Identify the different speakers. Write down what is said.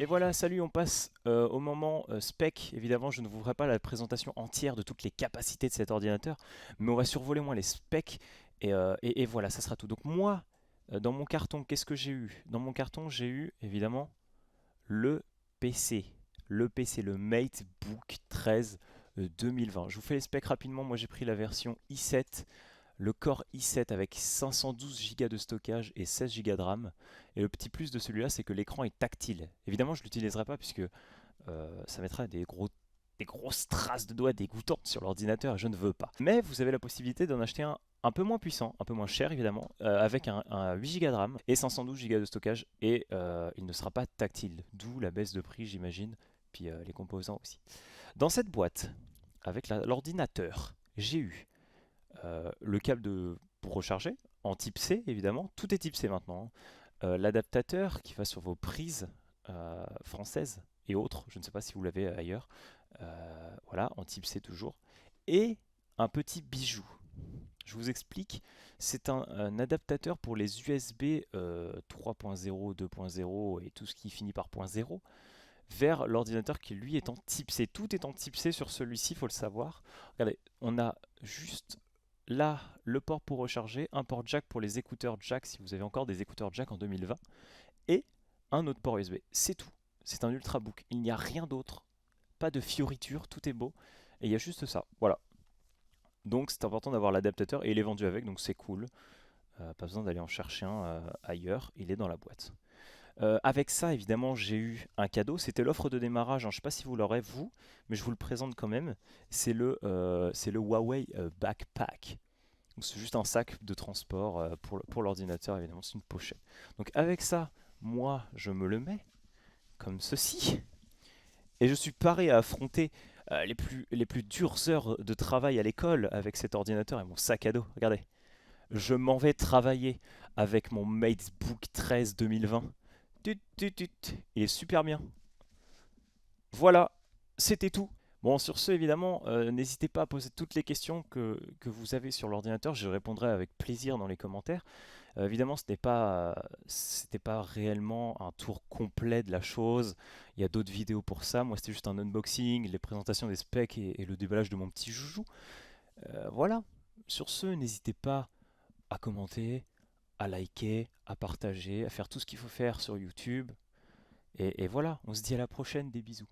Speaker 1: Et voilà, salut, on passe au moment spec. Évidemment, je ne vous ferai pas la présentation entière de toutes les capacités de cet ordinateur, mais on va survoler moins les specs et voilà, ça sera tout. Donc moi, dans mon carton, qu'est-ce que j'ai eu? Dans mon carton, j'ai eu évidemment le PC. Le PC, le MateBook 13 2020. Je vous fais les specs rapidement. Moi, j'ai pris la version i7, le Core i7 avec 512 Go de stockage et 16 Go de RAM. Et le petit plus de celui-là, c'est que l'écran est tactile. Évidemment, je ne l'utiliserai pas puisque ça mettra des grosses traces de doigts dégoûtantes sur l'ordinateur et je ne veux pas. Mais vous avez la possibilité d'en acheter un peu moins puissant, un peu moins cher évidemment, avec un 8 Go de RAM et 512 Go de stockage et il ne sera pas tactile, d'où la baisse de prix j'imagine, puis les composants aussi. Dans cette boîte, avec l'ordinateur, j'ai eu le câble pour recharger, en type C évidemment, tout est type C maintenant, hein. L'adaptateur qui va sur vos prises françaises et autres, je ne sais pas si vous l'avez ailleurs, voilà, en type C toujours, et un petit bijou. Je vous explique, c'est un adaptateur pour les USB 3.0, 2.0 et tout ce qui finit par .0 vers l'ordinateur qui lui est en type C. Tout est en type C sur celui-ci, il faut le savoir. Regardez, on a juste là le port pour recharger, un port jack pour les écouteurs jack si vous avez encore des écouteurs jack en 2020 et un autre port USB. C'est tout. C'est un ultrabook. Il n'y a rien d'autre. Pas de fioriture, tout est beau. Et il y a juste ça. Voilà. Donc c'est important d'avoir l'adaptateur et il est vendu avec, donc c'est cool. Pas besoin d'aller en chercher un ailleurs, il est dans la boîte. Avec ça, évidemment, j'ai eu un cadeau. C'était l'offre de démarrage, hein. Je ne sais pas si vous l'aurez, vous, mais je vous le présente quand même. C'est le Huawei Backpack. C'est juste un sac de transport pour l'ordinateur, évidemment, c'est une pochette. Donc avec ça, moi, je me le mets comme ceci. Et je suis paré à affronter les plus dures heures de travail à l'école avec cet ordinateur et mon sac à dos. Regardez, je m'en vais travailler avec mon MateBook 13 2020. Tut, tut, tut. Il est super bien. Voilà, c'était tout. Bon, sur ce, évidemment, n'hésitez pas à poser toutes les questions que vous avez sur l'ordinateur. Je répondrai avec plaisir dans les commentaires. Évidemment, c'était pas réellement un tour complet de la chose. Il y a d'autres vidéos pour ça. Moi, c'était juste un unboxing, les présentations des specs et le déballage de mon petit joujou. Voilà. Sur ce, n'hésitez pas à commenter, à liker, à partager, à faire tout ce qu'il faut faire sur YouTube. Et voilà, on se dit à la prochaine, des bisous.